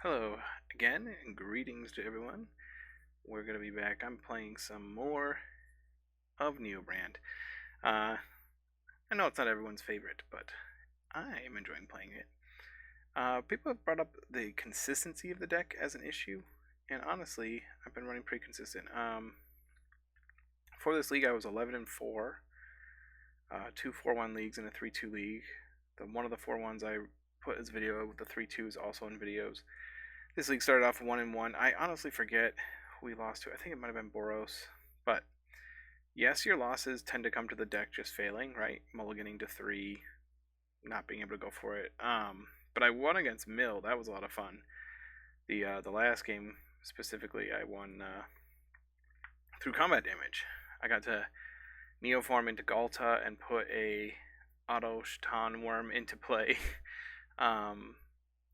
Hello again, and greetings to everyone. We're going to be back. I'm playing some more of Neobrand. I know it's not everyone's favorite, but I am enjoying playing it. People have brought up the consistency of the deck as an issue, and honestly, I've been running pretty consistent. For this league, I was 11-4, 2-4-1 leagues and a 3-2 league. One of the 4-1s I put as video, the 3-2s also in videos. This league started off 1-1. I honestly forget who we lost to. I think it might have been Boros. But yes, your losses tend to come to the deck just failing, right? Mulliganing to 3, not being able to go for it. But I won against Mill. That was a lot of fun. The last game specifically, I won through combat damage. I got to Neoform into Galta and put a Auto Shaitan Worm into play.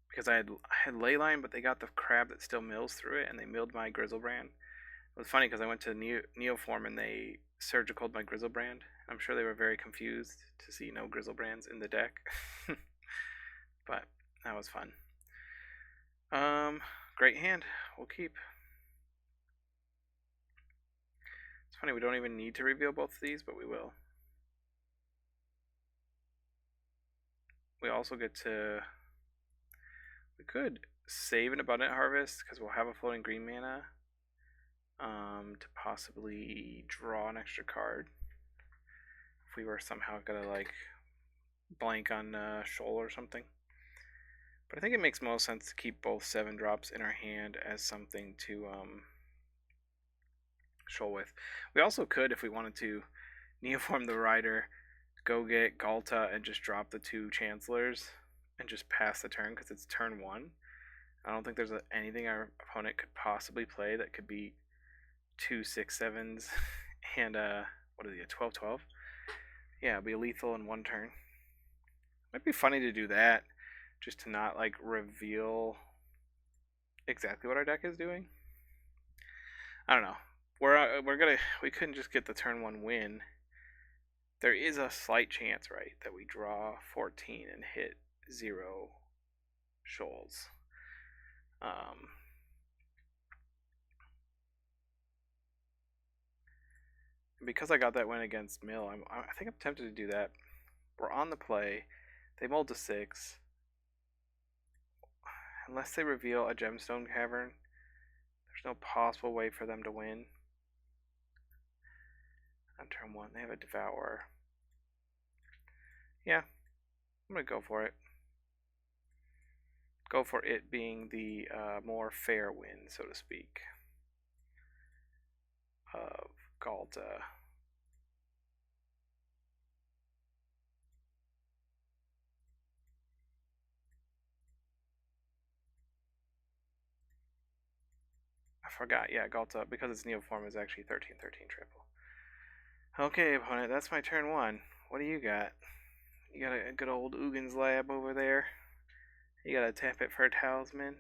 Because I had Leyline, but they got the crab that still mills through it, and they milled my Grizzlebrand. It was funny because I went to Neoform and they surgicaled my Grizzlebrand. I'm sure they were very confused to see no Grizzlebrands in the deck. But that was fun. Great hand. We'll keep. It's funny, we don't even need to reveal both of these, but we will. We also get to... We could save an Abundant Harvest because we'll have a floating green mana to possibly draw an extra card. If we were somehow gonna like blank on Shoal or something. But I think it makes most sense to keep both 7-drops in our hand as something to Shoal with. We also could, if we wanted to, Neoform the Rider, go get Galta and just drop the 2 Chancellors and just pass the turn because it's turn 1. I don't think there's anything our opponent could possibly play that could beat 2 6/7s and what is he, a 12/12? Yeah, it'll be lethal in 1 turn. Might be funny to do that, just to not like reveal exactly what our deck is doing. I don't know. We couldn't just get the turn 1 win. There is a slight chance, right, that we draw 14 and hit 0 shoals. Because I got that win against Mill, I think I'm tempted to do that. We're on the play. They mulled to 6. Unless they reveal a Gemstone Cavern, there's no possible way for them to win. On turn 1, they have a Devour. Yeah, I'm going to go for it. Go for it being the more fair win, so to speak, of Galta. I forgot, yeah, Galta, because it's Neoform, is actually 13/13 triple. Okay, opponent, that's my turn 1. What do you got? You got a good old Ugin's Lab over there. You gotta tap it for a Talisman.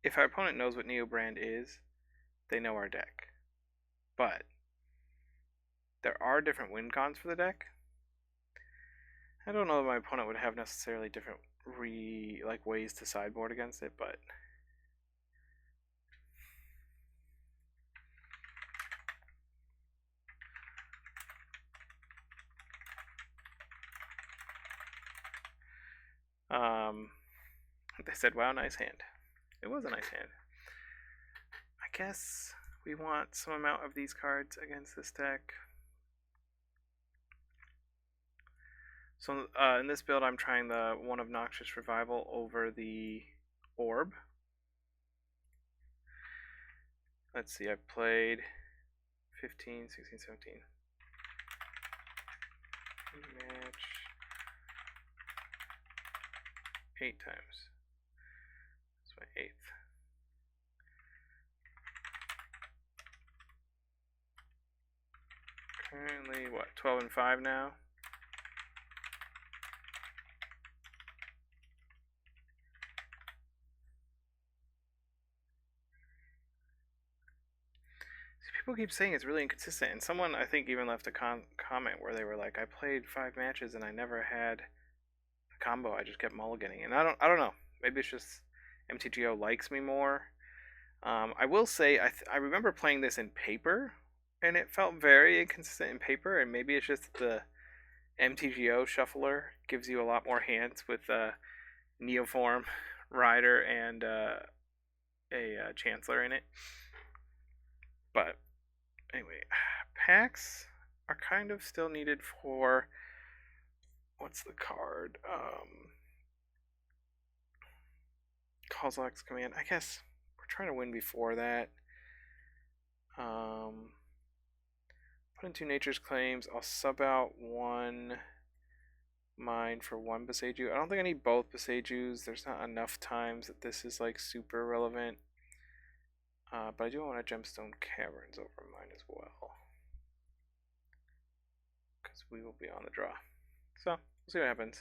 If our opponent knows what Neobrand is, they know our deck. But there are different win cons for the deck. I don't know that my opponent would have necessarily different ways to sideboard against it, but they said, wow, nice hand. It was a nice hand. I guess we want some amount of these cards against this deck. So in this build, I'm trying the one of Noxious Revival over the Orb. Let's see, I've played 15, 16, 17. Match 8 times. That's my 8th. Currently, what, 12-5 now? People keep saying it's really inconsistent, and someone I think even left a comment where they were like, I played 5 matches and I never had combo. I just kept mulliganing, and I don't know. Maybe it's just MTGO likes me more. I will say I remember playing this in paper, and it felt very inconsistent in paper. And maybe it's just the MTGO shuffler gives you a lot more hands with Neoform, Rider, and a Chancellor in it. But anyway, packs are kind of still needed for what's the card? Kozilek's Command. I guess we're trying to win before that. Put in 2 Nature's Claims. I'll sub out 1 mine for 1 Boseiju. I don't think I need both Boseijus. There's not enough times that this is like super relevant. But I do want a Gemstone Caverns over mine as well, because we will be on the draw. So we'll see what happens.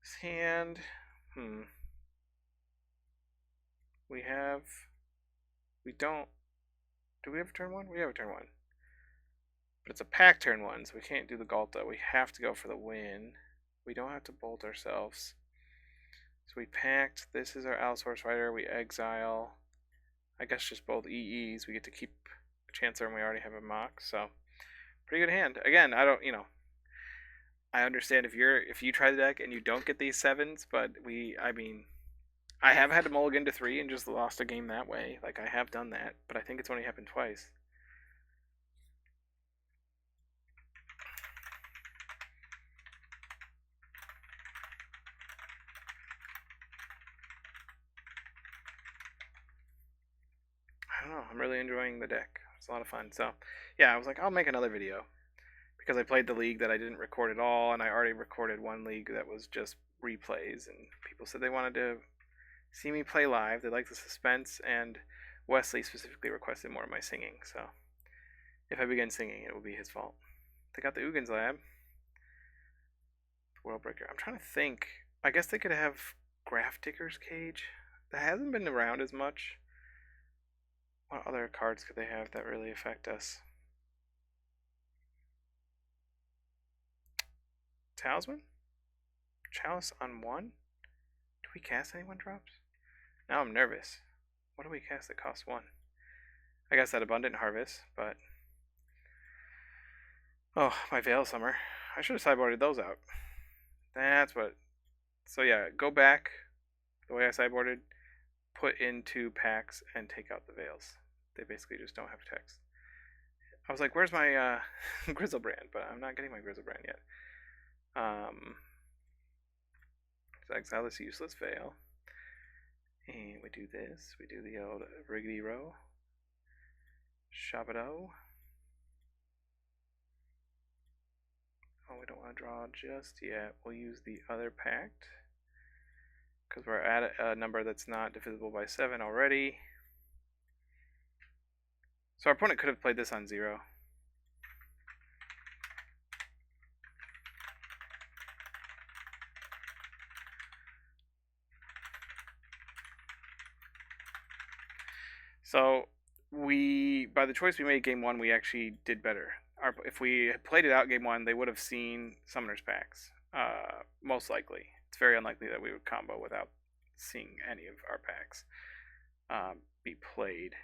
This hand, we don't. Do we have a turn 1? We have a turn 1. But it's a pack turn 1, so we can't do the Galta. We have to go for the win. We don't have to bolt ourselves. So we packed. This is our Allosaurus Rider. We exile. I guess just both EEs. We get to keep a Chancellor, and we already have a Mock. So pretty good hand. Again, I don't, I understand if you try the deck and you don't get these 7s, but I have had to mulligan to 3 and just lost a game that way. Like, I have done that, but I think it's only happened twice. I don't know. I'm really enjoying the deck. It's a lot of fun. So, yeah, I was like, I'll make another video, because I played the league that I didn't record at all, and I already recorded one league that was just replays, and people said they wanted to see me play live. They liked the suspense, and Wesley specifically requested more of my singing, so if I begin singing, it will be his fault. They got the Ugins Lab. Worldbreaker. I'm trying to think. I guess they could have Graph Digger's Cage. That hasn't been around as much. What other cards could they have that really affect us? Talisman? Chalice on 1? Do we cast any 1-drops? Now I'm nervous. What do we cast that costs 1? I guess that Abundant Harvest, but... Oh, my Veil Summer. I should have sideboarded those out. That's what... So yeah, go back the way I sideboarded, put into packs, and take out the Veils. They basically just don't have text. I was like, where's my Grizzlebrand? But I'm not getting my Grizzlebrand yet. So exile this useless Veil. And we do this. We do the old Riggedy Row. Shabado. Oh, we don't want to draw just yet. We'll use the other pact, because we're at a number that's not divisible by 7 already. So our opponent could have played this on 0. So by the choice we made game 1, we actually did better. If we had played it out game 1, they would have seen Summoner's Packs. Most likely. It's very unlikely that we would combo without seeing any of our packs be played.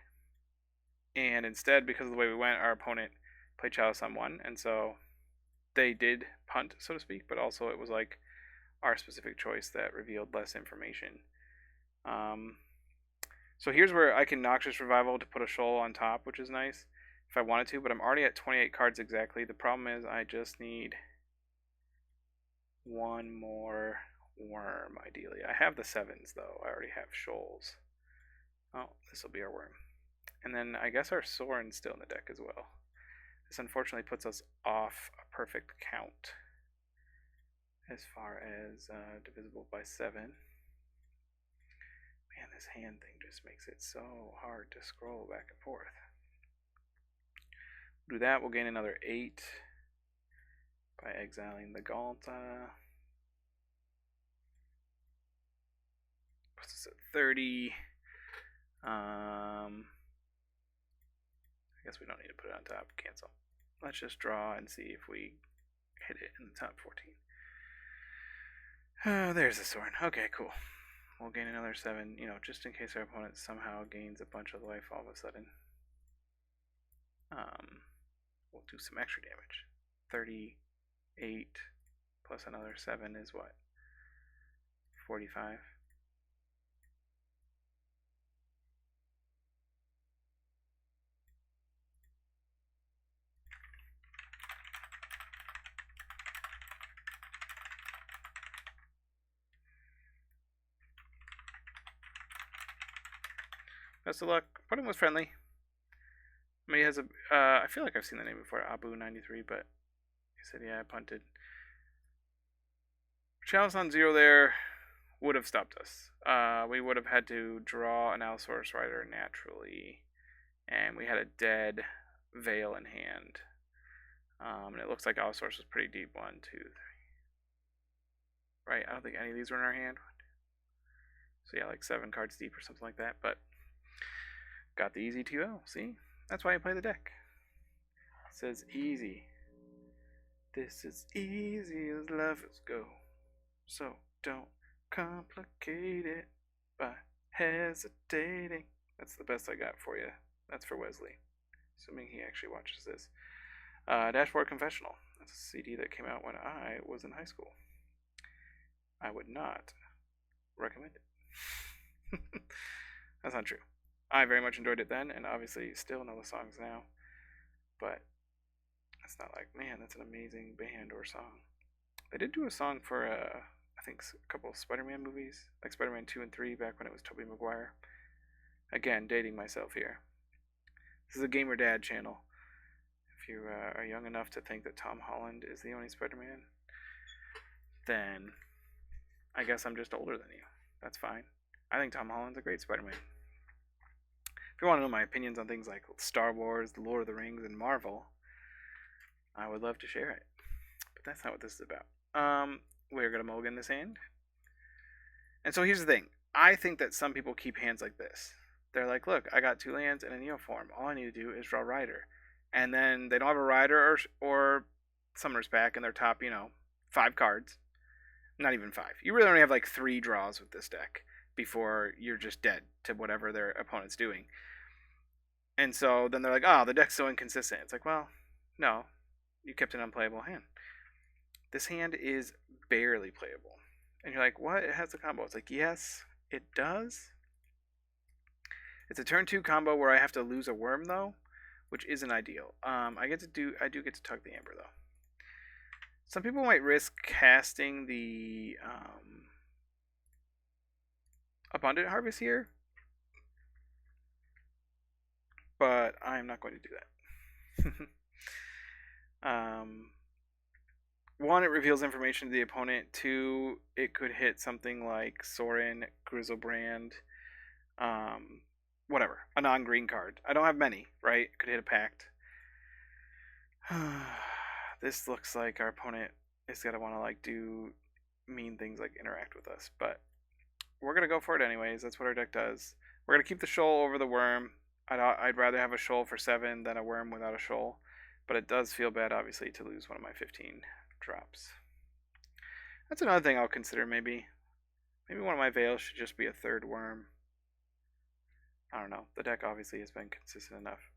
And instead, because of the way we went, our opponent played Chalice on 1, and so they did punt, so to speak, but also it was like our specific choice that revealed less information. So here's where I can Noxious Revival to put a Shoal on top, which is nice if I wanted to, but I'm already at 28 cards exactly. The problem is I just need 1 more worm, ideally. I have the 7s, though. I already have Shoals. Oh, this will be our worm. And then I guess our Soren's still in the deck as well. This unfortunately puts us off a perfect count as far as divisible by 7. Man, this hand thing just makes it so hard to scroll back and forth. Do that, we'll gain another 8 by exiling the Galta. So 30. I guess we don't need to put it on top. Cancel. Let's just draw and see if we hit it in the top 14. There's the sword. Okay, cool. We'll gain another 7, just in case our opponent somehow gains a bunch of life all of a sudden. We'll do some extra damage. 38 plus another 7 is what? 45. Best of luck. Opponent was friendly. I mean, he has a. I feel like I've seen the name before, Abu93, but he said, yeah, I punted. Chalice on 0 there would have stopped us. We would have had to draw an Allosaurus Rider naturally, and we had a dead Veil in hand. And it looks like Allosaurus was pretty deep. 1, 2, 3. Right? I don't think any of these were in our hand. So yeah, like 7 cards deep or something like that. But got the easy 2-0. See? That's why I play the deck. It says easy. This is easy as lovers go. So don't complicate it by hesitating. That's the best I got for you. That's for Wesley. Assuming he actually watches this. Dashboard Confessional. That's a CD that came out when I was in high school. I would not recommend it. That's not true. I very much enjoyed it then, and obviously still know the songs now. But it's not like, man, that's an amazing band or song. They did do a song for, I think, a couple of Spider-Man movies, like Spider-Man 2 and 3, back when it was Tobey Maguire. Again, dating myself here. This is a Gamer Dad channel. If you are young enough to think that Tom Holland is the only Spider-Man, then I guess I'm just older than you. That's fine. I think Tom Holland's a great Spider-Man. If you want to know my opinions on things like Star Wars, The Lord of the Rings, and Marvel, I would love to share it. But that's not what this is about. We're going to mulligan this hand. And so here's the thing. I think that some people keep hands like this. They're like, look, I got 2 lands and a Neoform. All I need to do is draw Rider. And then they don't have a Rider or Summoner's Pack in their top, 5 cards. Not even 5. You really only have like 3 draws with this deck before you're just dead to whatever their opponent's doing. And so then they're like, oh, the deck's so inconsistent. It's like, well, no, you kept an unplayable hand. This hand is barely playable. And you're like, what? It has a combo. It's like, yes, it does. It's a turn 2 combo where I have to lose a worm, though, which isn't ideal. I do get to tug the Amber, though. Some people might risk casting the Abundant Harvest here, but I'm not going to do that. 1, it reveals information to the opponent. 2, it could hit something like Sorin, Grizzlebrand, whatever, a non-green card. I don't have many, right? It could hit a Pact. This looks like our opponent is going to want to do mean things like interact with us, but we're going to go for it anyways. That's what our deck does. We're going to keep the shoal over the worm. I'd rather have a shoal for 7 than a worm without a shoal, but it does feel bad, obviously, to lose one of my 15 drops. That's another thing I'll consider, maybe. Maybe one of my Veils should just be a 3rd worm. I don't know. The deck obviously has been consistent enough.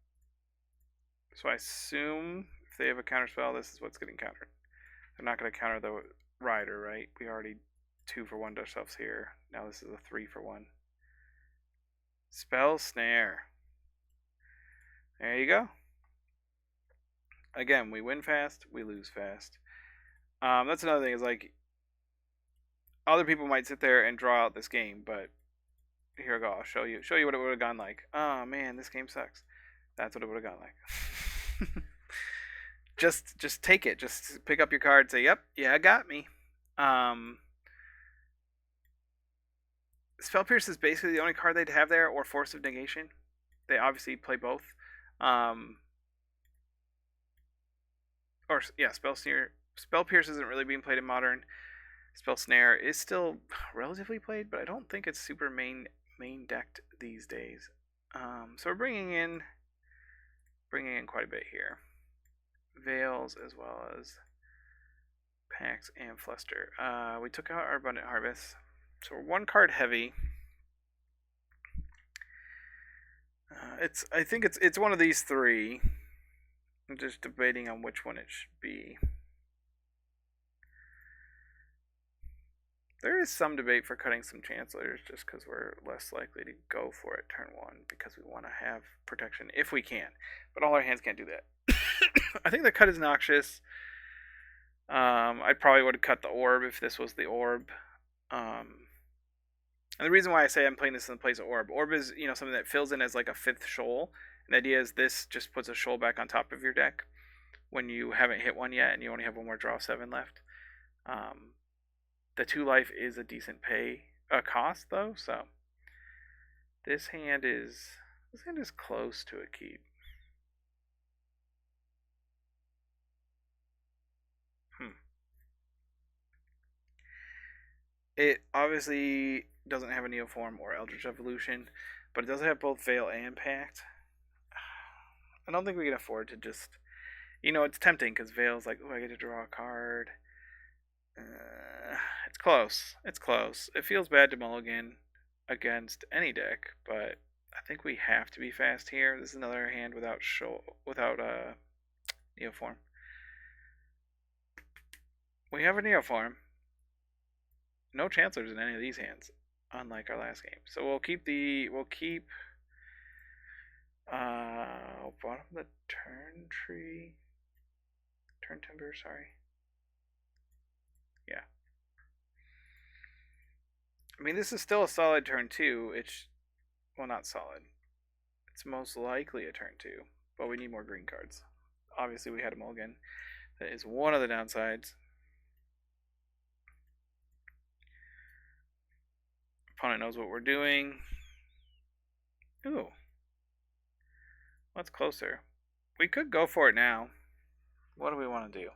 So I assume if they have a counterspell, this is what's getting countered. They're not going to counter the Rider, right? We already 2 for 1 ourselves here. Now this is a 3 for 1. Spell Snare. There you go. Again, we win fast, we lose fast. That's another thing, is like, other people might sit there and draw out this game, but here I go. I'll show you what it would have gone like. Oh man, this game sucks. That's what it would have gone like. just take it. Just pick up your card, say, yep, yeah, got me. Spell Pierce is basically the only card they'd have there, or Force of Negation. They obviously play both. Spell Pierce isn't really being played in Modern. Spell Snare is still relatively played, but I don't think it's super main decked these days. So we're bringing in quite a bit here. Veils as well as Pax and Fluster. We took out our Abundant Harvest, so we're one card heavy. I think it's one of these three. I'm just debating on which one it should be. There is some debate for cutting some Chancellors just because we're less likely to go for it turn one because we want to have protection if we can. But all our hands can't do that. I think the cut is noxious. I probably would have cut the orb if this was the orb. And the reason why I say I'm playing this in the place of orb. Orb is, something that fills in as like a fifth shoal. And the idea is this just puts a shoal back on top of your deck when you haven't hit one yet and you only have one more draw 7 left. The 2 life is a decent cost though, so this hand is close to a keep. It obviously doesn't have a Neoform or Eldritch Evolution, but it does have both Veil and Pact. I don't think we can afford to just, it's tempting because Veil's like, oh, I get to draw a card. It's close. It's close. It feels bad to mulligan against any deck, but I think we have to be fast here. This is another hand without Neoform. We have a Neoform. No Chancellors in any of these hands, unlike our last game. So we'll keep bottom of the turn tree. Turn timber, sorry. Yeah. I mean, this is still a solid turn 2. Well, not solid. It's most likely a turn 2, but we need more green cards. Obviously, we had a mulligan. That is one of the downsides. Opponent knows what we're doing. Ooh. What's closer? We could go for it now. What do we want to do?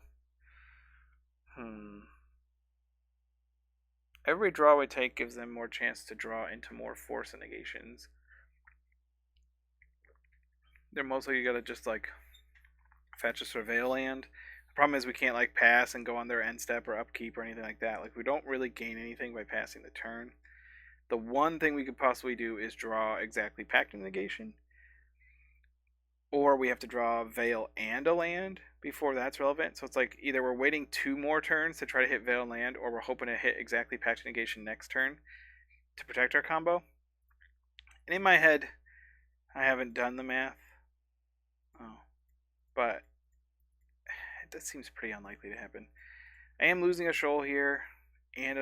Every draw we take gives them more chance to draw into more force and negations. They're mostly gonna just like fetch a Surveil land. The problem is we can't like pass and go on their end step or upkeep or anything like that. Like we don't really gain anything by passing the turn. The one thing we could possibly do is draw exactly Pact and Negation. Or we have to draw Veil and a land before that's relevant. So it's like either we're waiting 2 more turns to try to hit Veil and land, or we're hoping to hit exactly Pact and Negation next turn to protect our combo. And in my head, I haven't done the math. But that seems pretty unlikely to happen. I am losing a shoal here, and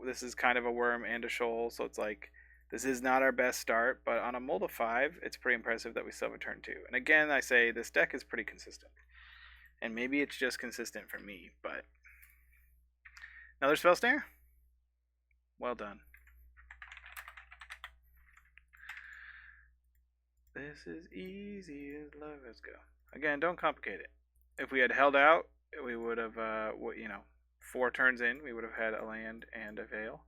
this is kind of a worm and a shoal, so it's like this is not our best start, but on a mold of 5, it's pretty impressive that we still have a turn 2. And again, I say this deck is pretty consistent. And maybe it's just consistent for me, but another Spell Snare? Well done. This is easy as love. Let's go. Again, don't complicate it. If we had held out, we would have, 4 turns in, we would have had a land and a Veil.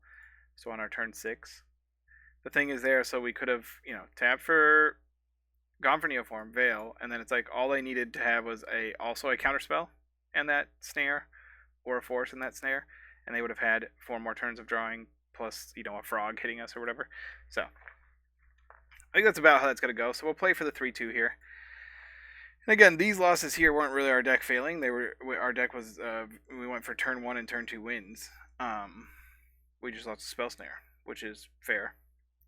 So on our turn 6, the thing is there, so we could have, tapped for, gone for Neoform, Veil, and then it's like all I needed to have was also a counterspell and that snare, or a force in that snare, and they would have had 4 more turns of drawing, plus, a frog hitting us or whatever. So, I think that's about how that's going to go. So we'll play for the 3-2 here. And again, these losses here weren't really our deck failing. Our deck was, we went for turn 1 and turn 2 wins. We just lost a Spell Snare, which is fair.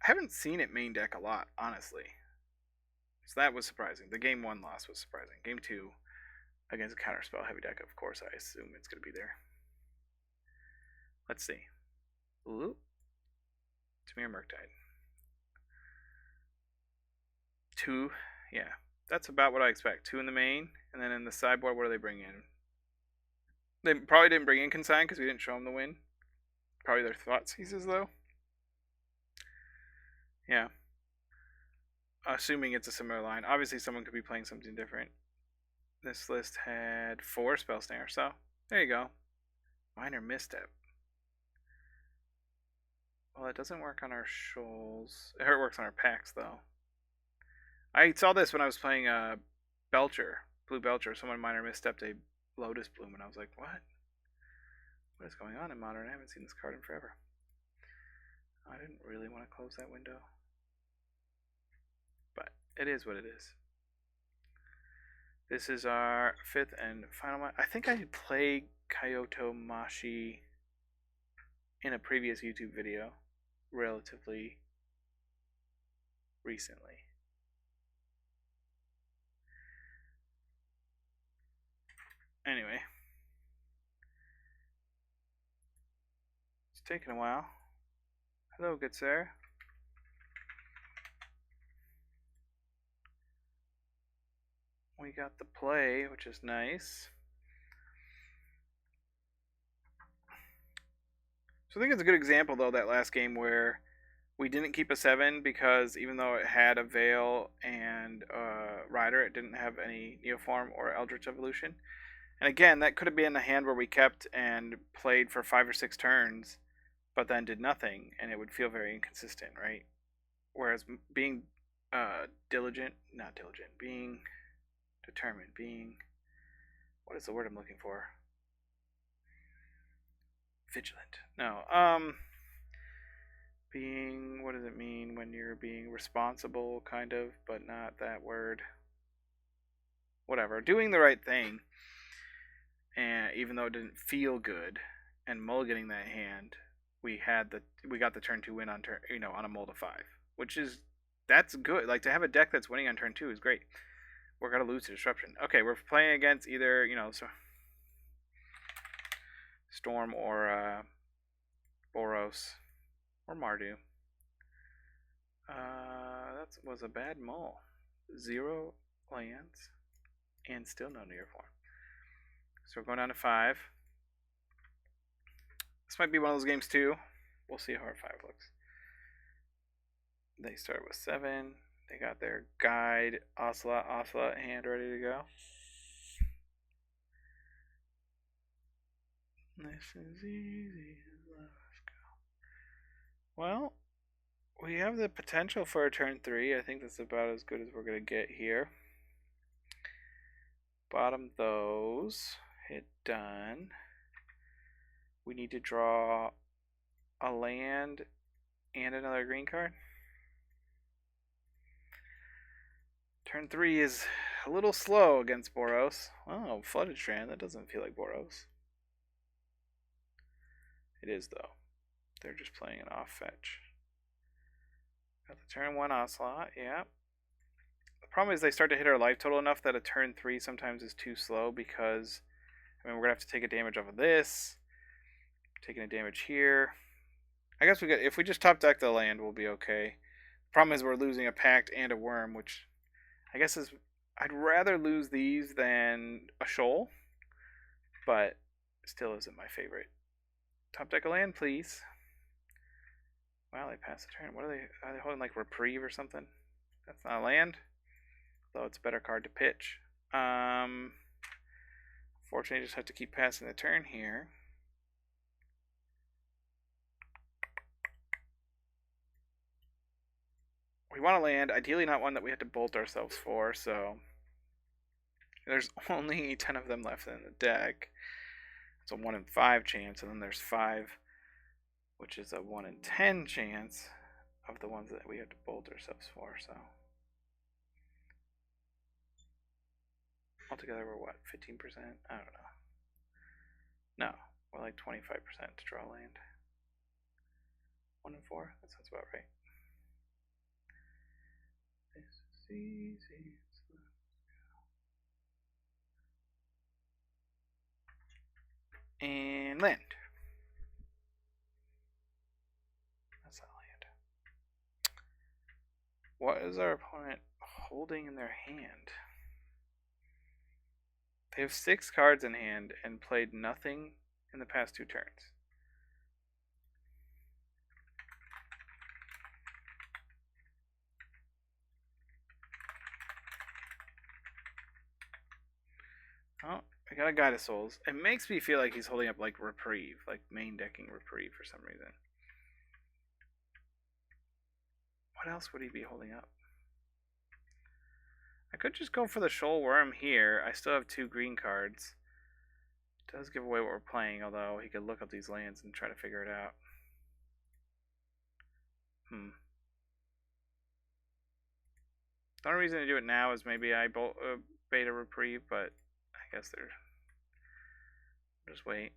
I haven't seen it main deck a lot, honestly. So that was surprising. The game 1 loss was surprising. Game 2, against a counterspell heavy deck, of course, I assume it's going to be there. Let's see. Ooh. Dimir Murktide. 2, yeah. That's about what I expect. 2 in the main, and then in the sideboard, what do they bring in? They probably didn't bring in Consign because we didn't show them the win. Probably their Thought Seizes, though. Yeah. Assuming it's a similar line. Obviously, someone could be playing something different. This list had 4 Spell Snare, so there you go. Minor misstep. Well, it doesn't work on our shoals. It works on our packs, though. I saw this when I was playing Belcher, Blue Belcher. Someone minor misstepped a Lotus Bloom, and I was like, what? What is going on in Modern? I haven't seen this card in forever. I didn't really want to close that window. But it is what it is. This is our 5th and final one. I think I played Kyoto Mashi in a previous YouTube video relatively recently. Anyway, it's taken a while. Hello, good sir. We got the play, which is nice. So I think it's a good example, though, that last game where we didn't keep a 7 because even though it had a Veil and Rider, it didn't have any Neoform or Eldritch Evolution. And again, that could have been a hand where we kept and played for 5 or 6 turns, but then did nothing, and it would feel very inconsistent, right? Whereas being being determined, being, what is the word I'm looking for? Vigilant. No, being, what does it mean when you're being responsible, kind of, but not that word? Whatever, doing the right thing, and even though it didn't feel good, and mulliganing that hand, we got the turn 2 win on turn, on a mold of 5, which is, that's good. Like, to have a deck that's winning on turn 2 is great. We're gonna lose to Disruption. Okay, we're playing against either, Storm or Boros or Mardu. That was a bad mull. 0 lands and still no Neoform. So we're going down to 5. This might be one of those games too. We'll see how our 5 looks. They start with 7. They got their guide Ocelot hand ready to go. This is easy. Let's go. Well, we have the potential for a turn 3. I think that's about as good as we're going to get here. Bottom those. Hit done. We need to draw a land and another green card. Turn 3 is a little slow against Boros. Oh, Flooded Strand. That doesn't feel like Boros. It is, though. They're just playing an off fetch. Got the turn 1 Ocelot. Yeah. The problem is they start to hit our life total enough that a turn 3 sometimes is too slow because, we're going to have to take a damage off of this. Taking a damage here. I guess if we just top deck the land, we'll be okay. The problem is we're losing a Pact and a Worm, which I guess is, I'd rather lose these than a Shoal, but still isn't my favorite. Top deck a land, please. Wow, they passed the turn. What are they holding, like Reprieve or something? That's not a land, though it's a better card to pitch. Fortunately, just have to keep passing the turn here. We want to land, ideally not one that we have to bolt ourselves for, so there's only 10 of them left in the deck. It's a 1 in 5 chance, and then there's 5, which is a 1 in 10 chance of the ones that we have to bolt ourselves for, so. Altogether, we're what, 15%? I don't know. No, we're like 25% to draw land. 1 in 4? That sounds about right. This is easy. And land. That's not land. What is our opponent holding in their hand? They have 6 cards in hand and played nothing in the past 2 turns. Oh, I got a Guide of Souls. It makes me feel like he's holding up like Reprieve, like main decking Reprieve for some reason. What else would he be holding up? I could just go for the Shoal Worm here. I still have 2 green cards. It does give away what we're playing, although he could look up these lands and try to figure it out. The only reason to do it now is maybe I beta reprieve, but I guess they're just wait.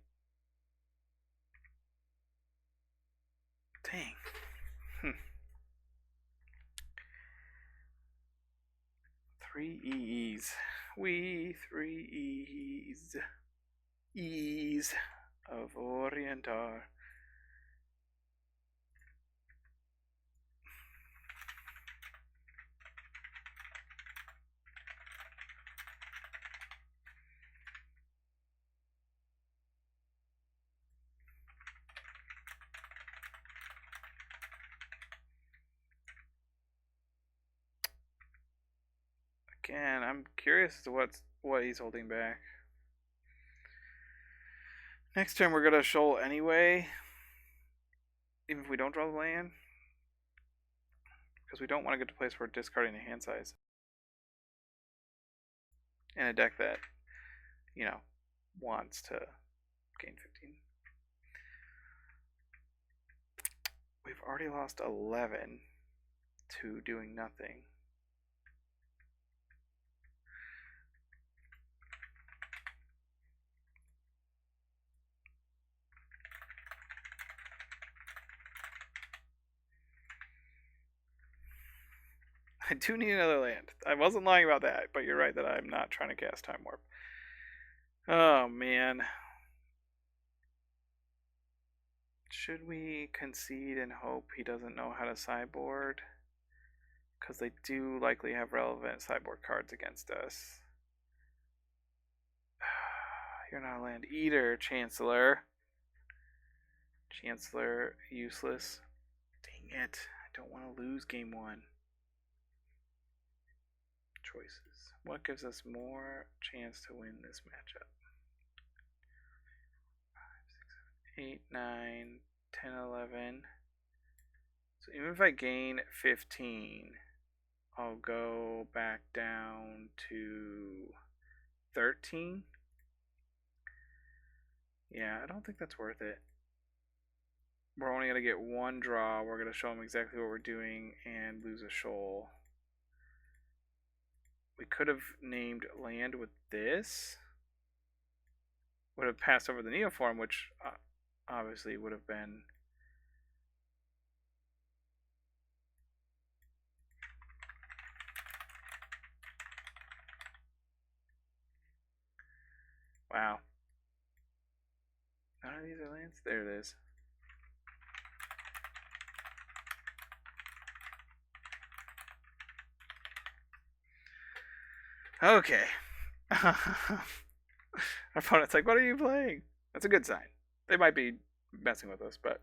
Dang. 3 E's. We 3 E's. E's of Orientar. Again, I'm curious as to what he's holding back. Next turn we're gonna shoal anyway, even if we don't draw the land, because we don't want to get to a place where we're discarding a hand size in a deck that, you know, wants to gain 15. We've already lost 11 to doing nothing. I do need another land. I wasn't lying about that, but you're right that I'm not trying to cast Time Warp. Oh, man. Should we concede and hope he doesn't know how to sideboard? Because they do likely have relevant sideboard cards against us. You're not a land eater, Chancellor. Chancellor, useless. Dang it. I don't want to lose game 1. Choices. What gives us more chance to win this matchup? 5, 6, 7, 8, 9, 10, 11. So even if I gain 15, I'll go back down to 13. Yeah, I don't think that's worth it. We're only going to get 1 draw. We're going to show them exactly what we're doing and lose a shoal. We could have named land with this. Would have passed over the Neoform, which obviously would have been... Wow. None of these are lands? There it is. Okay. Our opponent's like, what are you playing? That's a good sign. They might be messing with us, but...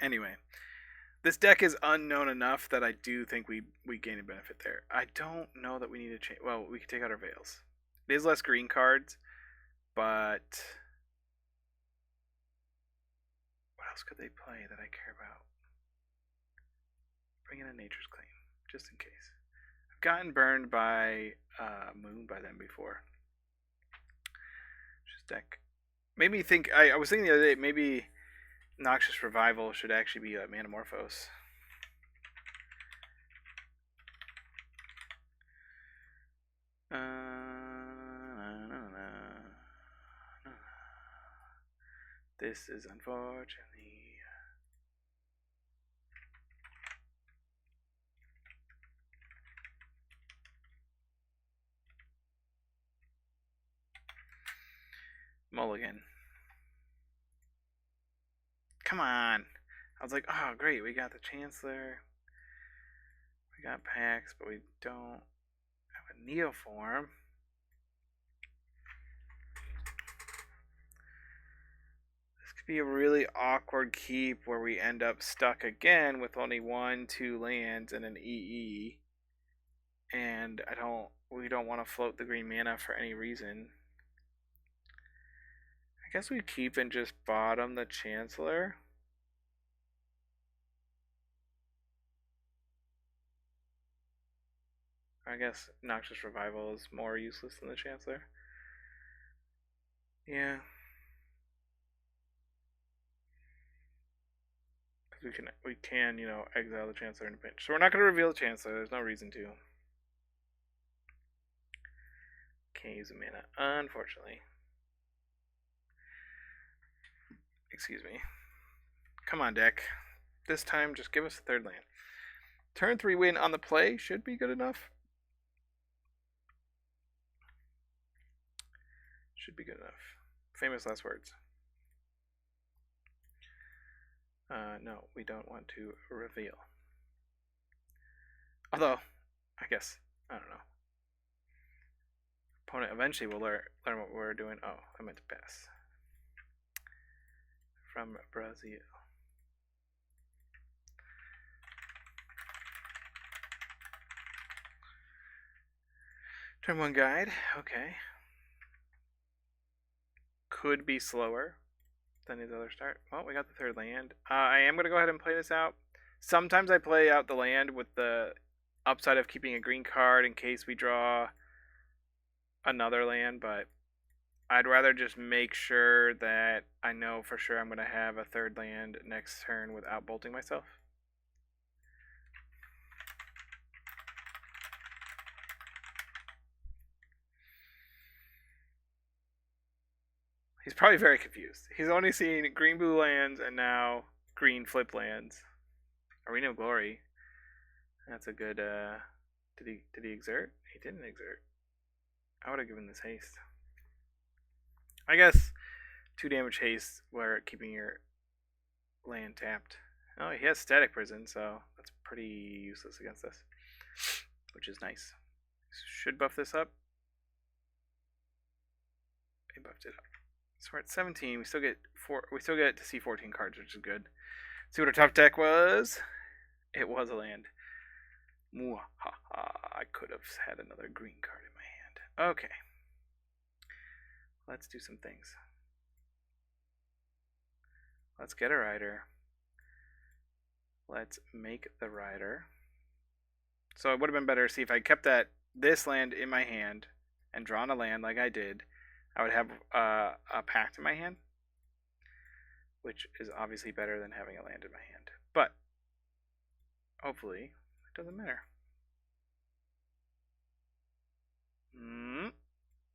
Anyway. This deck is unknown enough that I do think we gain a benefit there. I don't know that we need to change... Well, we can take out our Veils. It is less green cards, but... What else could they play that I care about? Bring in a Nature's Claim, just in case. I've gotten burned by Moon by them before. Just deck. Made me think... I was thinking the other day, maybe Noxious Revival should actually be Manamorphose. This is unfortunately... Mulligan. Come on. I was like, oh, great. We got the Chancellor. We got Pax, but we don't have a Neoform. This could be a really awkward keep where we end up stuck again with only 1, 2 lands and an EE. And we don't want to float the green mana for any reason. I guess we keep and just bottom the Chancellor. I guess Noxious Revival is more useless than the Chancellor. Yeah. Because we can, you know, exile the Chancellor in a pinch. So we're not going to reveal the Chancellor. There's no reason to. Can't use a mana, unfortunately. Excuse me. Come on, deck. This time, just give us a third land. Turn 3 win on the play should be good enough. Should be good enough. Famous last words. No, we don't want to reveal. Although, I guess, I don't know. Opponent eventually will learn what we're doing. Oh, I meant to pass. From Brazil. Turn 1 guide. Okay. Could be slower than his other start. Well, we got the third land. I am going to go ahead and play this out. Sometimes I play out the land with the upside of keeping a green card in case we draw another land, but I'd rather just make sure that I know for sure I'm going to have a third land next turn without bolting myself. He's probably very confused. He's only seen green blue lands and now green flip lands. Arena of Glory. That's a good did he exert? He didn't exert. I would have given this haste. I guess 2 damage haste where keeping your land tapped. Oh, he has Static Prison, so that's pretty useless against this. Which is nice. Should buff this up. He buffed it up. So we're at 17. We still get to see 14 cards, which is good. See what our top deck was. It was a land. I could have had another green card in my hand. Okay. Let's do some things. Let's get a rider. Let's make the rider. So it would have been better to see if I kept this land in my hand and drawn a land like I did. I would have a pact in my hand, which is obviously better than having a land in my hand. But hopefully it doesn't matter.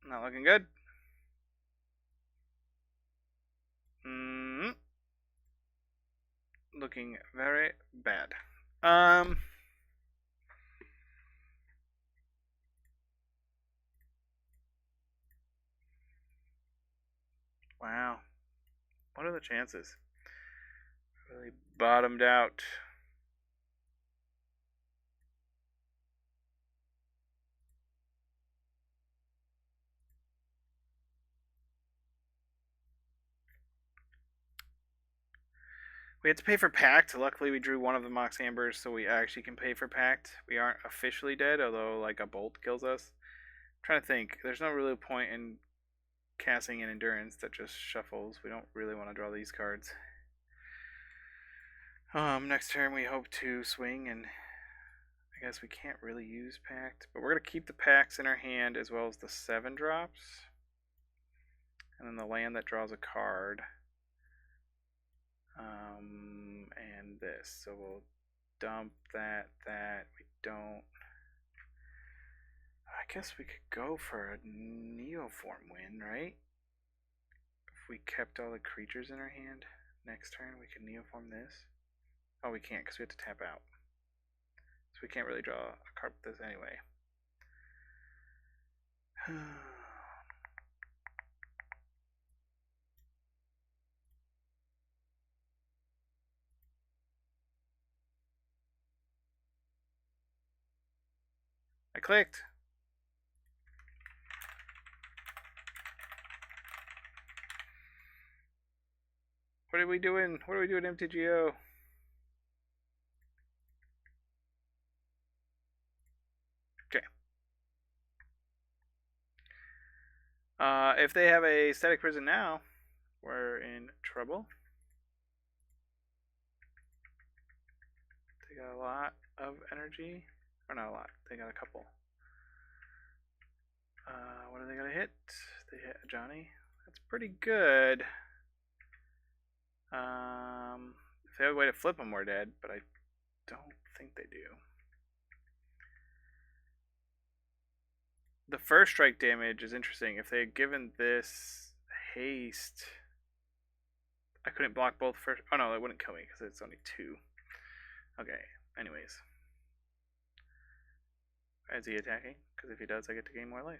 Not looking good. Looking very bad. Wow. What are the chances? Really bottomed out. We had to pay for Pact. Luckily, we drew one of the Mox Ambers, so we actually can pay for Pact. We aren't officially dead, although like a bolt kills us. I'm trying to think. There's no really point in casting an Endurance that just shuffles. We don't really want to draw these cards. Next turn we hope to swing, and I guess we can't really use Pact, but we're going to keep the Pacts in our hand as well as the 7 drops. And then the land that draws a card. And this. So we'll dump that. We don't. I guess we could go for a Neoform win, right? If we kept all the creatures in our hand, next turn we could Neoform this. Oh, we can't because we have to tap out. So we can't really draw a card with this anyway. I clicked. What are we doing? What are we doing, MTGO? Okay. If they have a Static Prison now, we're in trouble. They got a lot of energy. Or not a lot. They got a couple. What are they gonna hit? They hit Johnny. That's pretty good. If they have a way to flip them, we're dead, but I don't think they do. The first strike damage is interesting. If they had given this haste, I couldn't block both first. Oh no, that wouldn't kill me because it's only 2. Okay, anyways. Is he attacking? Because if he does, I get to gain more life.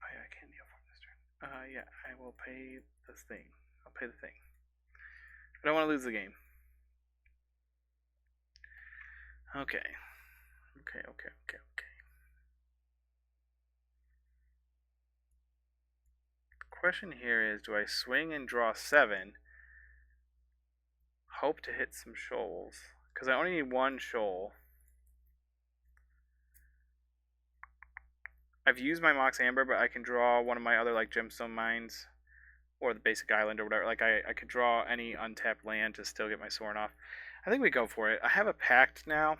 Oh yeah, I can't Neoform this turn. Yeah, I will pay this thing. I'll pay the thing. I don't want to lose the game. Okay. Okay. The question here is, do I swing and draw 7? Hope to hit some shoals. Because I only need 1 shoal. I've used my Mox Amber, but I can draw one of my other like Gemstone Mines or the basic island or whatever. Like I could draw any untapped land to still get my Sorin off. I think we go for it. I have a Pact now,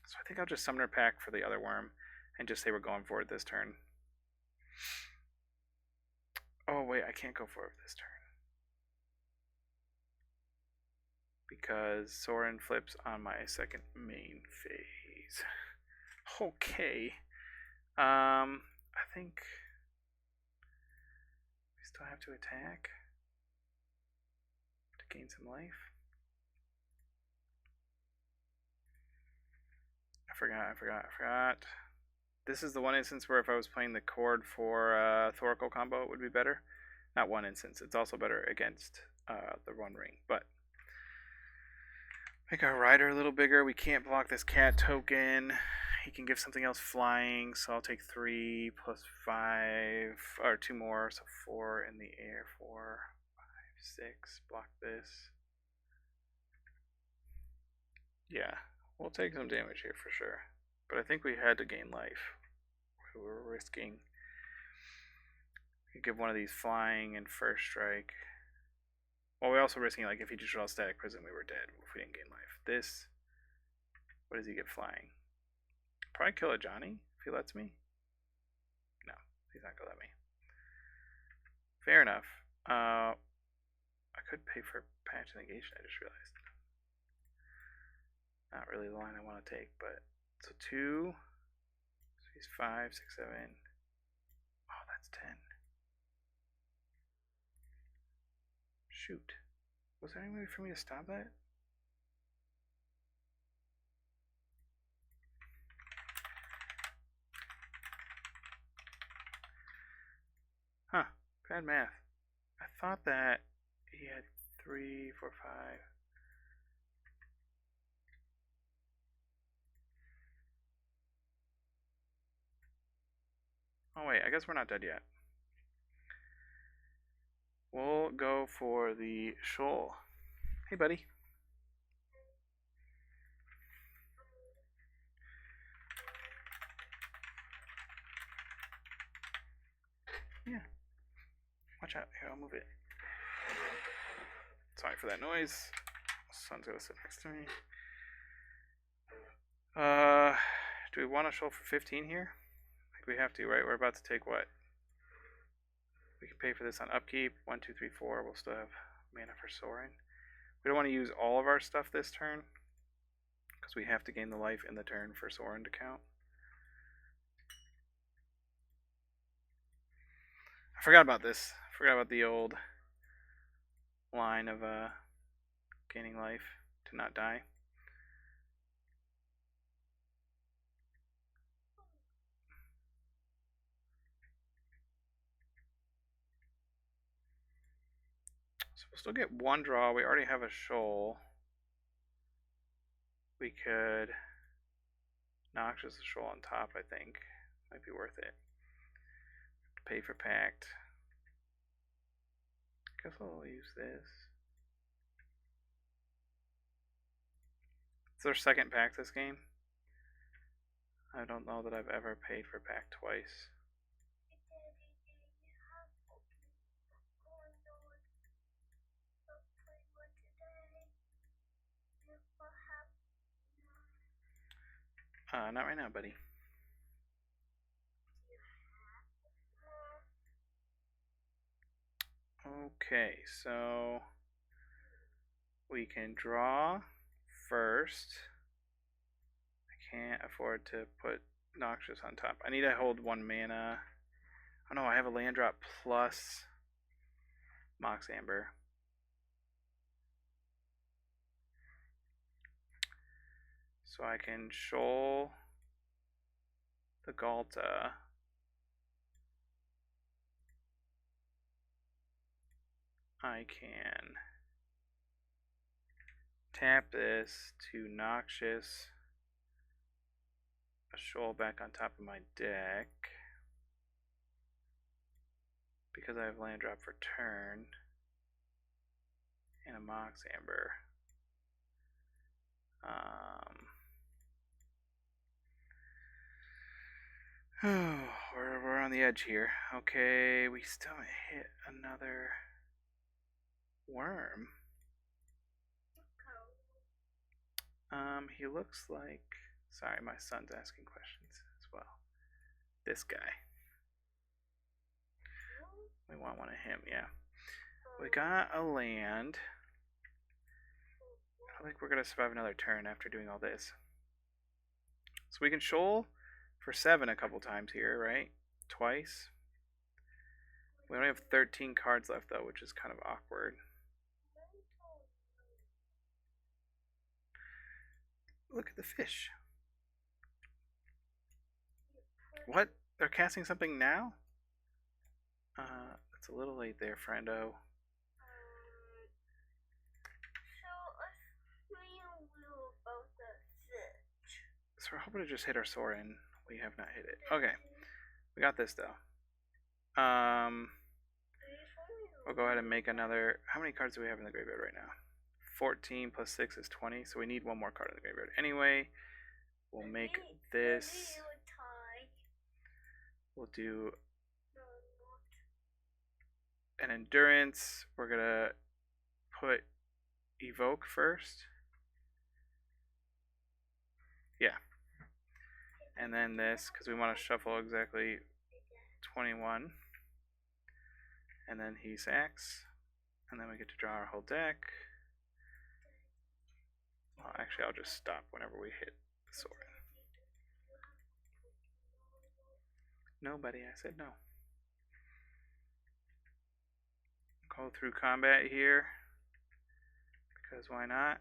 so I think I'll just Summoner Pact for the other worm and just say we're going for it this turn. Oh wait, I can't go for it this turn because Sorin flips on my second main phase. Okay. I think we still have to attack to gain some life. I forgot. This is the one instance where if I was playing the Chord for Thoracle combo, it would be better. Not one instance. It's also better against the One Ring, but make our Rider a little bigger. We can't block this cat token. He can give something else flying, so I'll take 3 plus 5, or 2 more, so 4 in the air. 4, 5, 6. Block this. Yeah, we'll take some damage here for sure. But I think we had to gain life. We were risking. We could give one of these flying and first strike. Well, we're also risking, like, if he just draws Static Prison, we were dead if we didn't gain life. This, what does he get flying? Probably kill a Johnny if he lets me. No, he's not gonna let me. Fair enough. I could pay for Patch Negation, I just realized. Not really the line I want to take, but so 2. So he's 5, 6, 7. Oh, that's 10. Shoot. Was there any way for me to stop that? Huh. Bad math. I thought that he had 3, 4, 5. Oh wait, I guess we're not dead yet. We'll go for the shoal. Hey buddy. Yeah. Watch out. Here, I'll move it. Sorry for that noise. Sun's gonna sit next to me. Do we want to shoal for 15 here? I think we have to, right? We're about to take what? We can pay for this on upkeep. 1, 2, 3, 4. We'll still have mana for Sorin. We don't want to use all of our stuff this turn because we have to gain the life in the turn for Sorin to count. I forgot about this. I forgot about the old line of gaining life to not die. So we'll still get 1 draw. We already have a shoal. We could Noxious the shoal on top, I think. Might be worth it. Pay for Pact. Guess I'll use this. It's our second Pact this game. I don't know that I've ever paid for Pact twice. Not right now, buddy. Okay, so we can draw first. I can't afford to put Noxious on top. I need to hold 1 mana. Oh no, I have a land drop plus Mox Amber. So I can shoal the Galta. I can tap this to Noxious a shoal back on top of my deck because I have land drop for turn and a Mox Amber. We're on the edge here. Okay, we still hit another worm. He looks like... Sorry, my son's asking questions as well. This guy. We want one of him, yeah. We got a land. I don't think we're going to survive another turn after doing all this. So we can shoal for 7 a couple times here, right? Twice. We only have 13 cards left, though, which is kind of awkward. Look at the fish. What? They're casting something now? It's a little late there, friendo. So we're hoping to just hit our Sorin. We have not hit it. Okay. We got this, though. We'll go ahead and make another... How many cards do we have in the graveyard right now? 14 plus 6 is 20, so we need one more card in the graveyard. Anyway, we'll make this... We'll do an Endurance. We're going to put Evoke first. Yeah. And then this, because we want to shuffle exactly 21. And then he sacks. And then we get to draw our whole deck. Well, actually, I'll just stop whenever we hit the sword. No, buddy, I said no. Go through combat here. Because why not?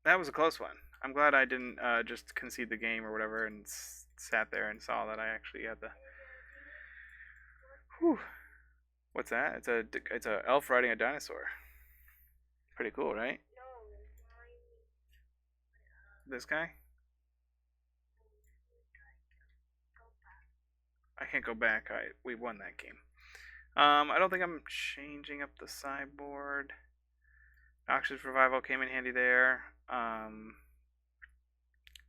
That was a close one. I'm glad I didn't just concede the game or whatever and sat there and saw that I actually had the... Whew. What's that? It's a elf riding a dinosaur. Pretty cool, right? This guy? I can't go back. We won that game. I don't think I'm changing up the sideboard. Noxious Revival came in handy there.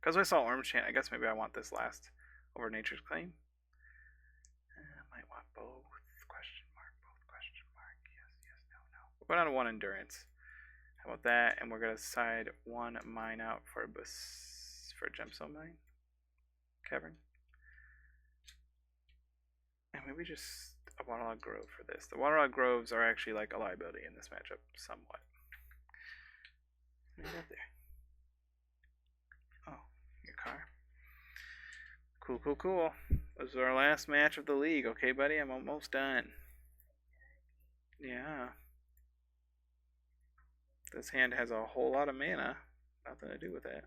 Because I saw Orange Chant, I guess maybe I want this last over Nature's Claim. I might want both. Question mark. Both question mark. Yes, no. We're going on 1 Endurance. How about that? And we're going to side 1 mine out for Gemstone Mine. Cavern. And maybe just a Waterlog Grove for this. The Waterlog Groves are actually like a liability in this matchup, somewhat. What do you got there? Oh, your car. Cool. This is our last match of the league, okay, buddy? I'm almost done. Yeah. This hand has a whole lot of mana. Nothing to do with that.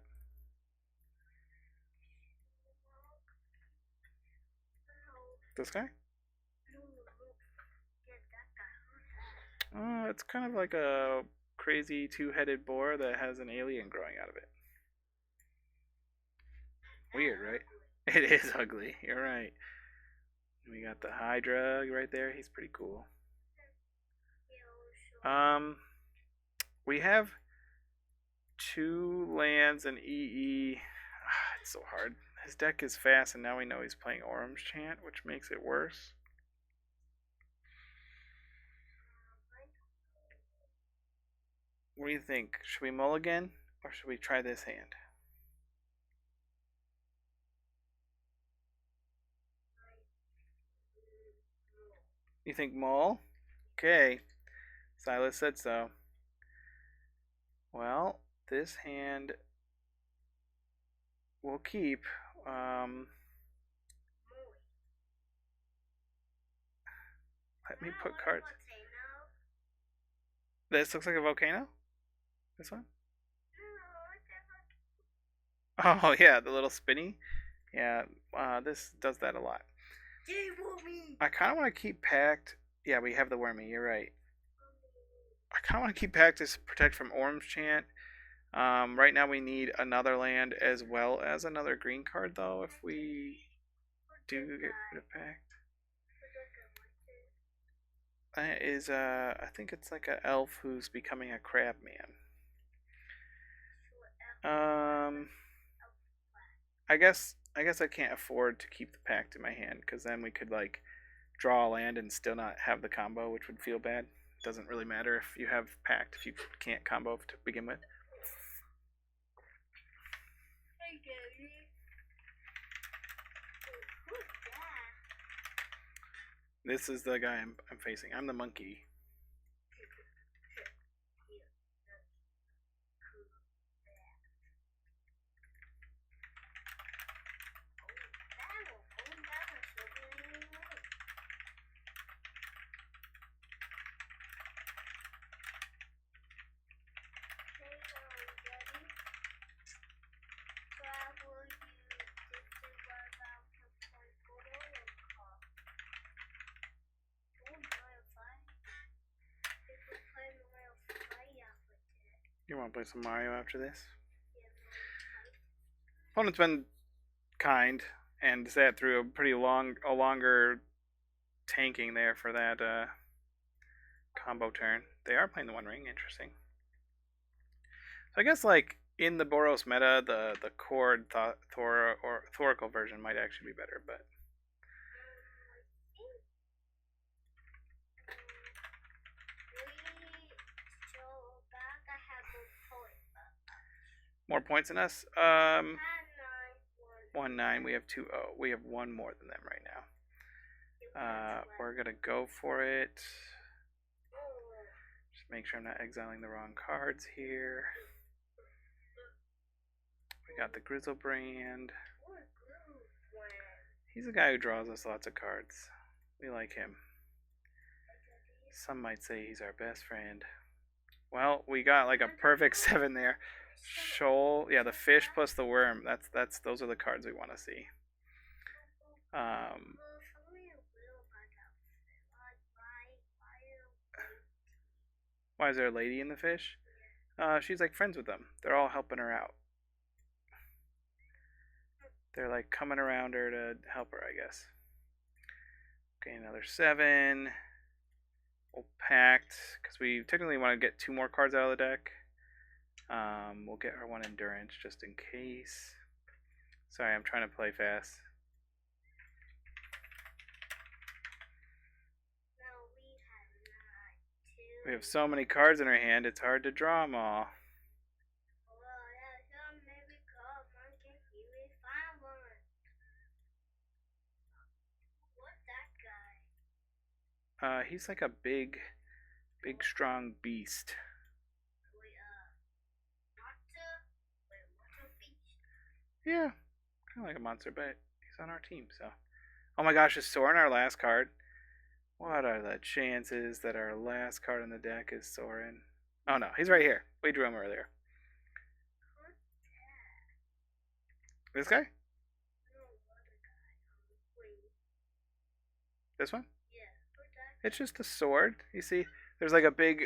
This guy? It's kind of like a crazy 2-headed boar that has an alien growing out of it. Weird, right? It is ugly. You're right. We got the Hydra right there. He's pretty cool. We have 2 lands and EE. It's so hard. His deck is fast, and now we know he's playing Orange Chant, which makes it worse. What do you think? Should we mulligan? Or should we try this hand? You think Mull? Okay. Silas said so. Well, this hand we'll keep. Let me put cards. This looks like a volcano? This one? Oh, yeah, the little spinny. Yeah, this does that a lot. I kind of want to keep Pact. Yeah, we have the Wormy, you're right. I kind of want to keep Pact to protect from Orm's Chant. Right now we need another land as well as another green card, though, if we do get rid of Pact. That is, I think it's like an elf who's becoming a crab man. I guess I can't afford to keep the Pact in my hand, because then we could, like, draw a land and still not have the combo, which would feel bad. It doesn't really matter if you have Pact if you can't combo to begin with. This is the guy I'm facing. I'm the monkey. You want to play some Mario after this? Opponent's been kind and sat through a longer tanking there for that combo turn. They are playing the One Ring. Interesting. So I guess, like, in the Boros meta, the Chord Thoracle version might actually be better, but. More points than us? 1-9. We have 2-0. We have one more than them right now. We're gonna go for it. Just make sure I'm not exiling the wrong cards here. We got the Grizzlebrand. He's a guy who draws us lots of cards. We like him. Some might say he's our best friend. Well, we got like a perfect 7 there. Shoal, yeah, the fish plus the worm. Those are the cards we want to see. Why is there a lady in the fish? She's like friends with them. They're all helping her out. They're like coming around her to help her, I guess. Okay, another 7. We'll Pact, because we technically want to get 2 more cards out of the deck. We'll get our 1 Endurance just in case. Sorry, I'm trying to play fast. We have so many cards in our hand, it's hard to draw them all. He's like a big, strong beast. Yeah, kind of like a monster, but he's on our team, so. Oh my gosh, is Sorin our last card? What are the chances that our last card in the deck is Sorin? Oh no, he's right here. We drew him earlier. This guy? This one? It's just a sword. You see, there's like a big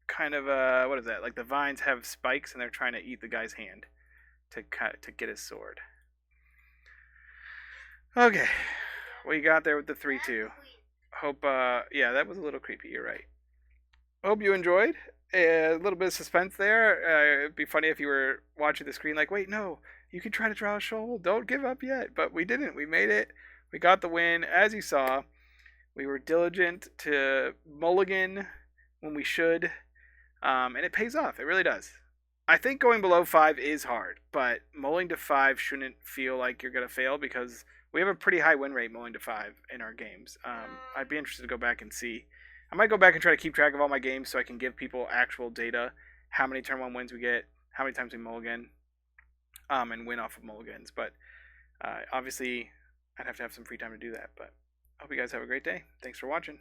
kind of what is that? Like the vines have spikes and they're trying to eat the guy's hand to get his sword. Okay, we got there with the 3-2. Hope yeah, that was a little creepy. You're right. Hope you enjoyed. A little bit of suspense there. It'd be funny if you were watching the screen like, wait, no, you can try to draw a shoal. Don't give up yet. But we didn't. We made it. We got the win, as you saw. We were diligent to mulligan when we should, and it pays off. It really does. I think going below 5 is hard, but mulling to 5 shouldn't feel like you're going to fail because we have a pretty high win rate mulling to 5 in our games. I'd be interested to go back and see. I might go back and try to keep track of all my games so I can give people actual data, how many turn 1 wins we get, how many times we mulligan, and win off of mulligans. But obviously, I'd have to have some free time to do that. But I hope you guys have a great day. Thanks for watching.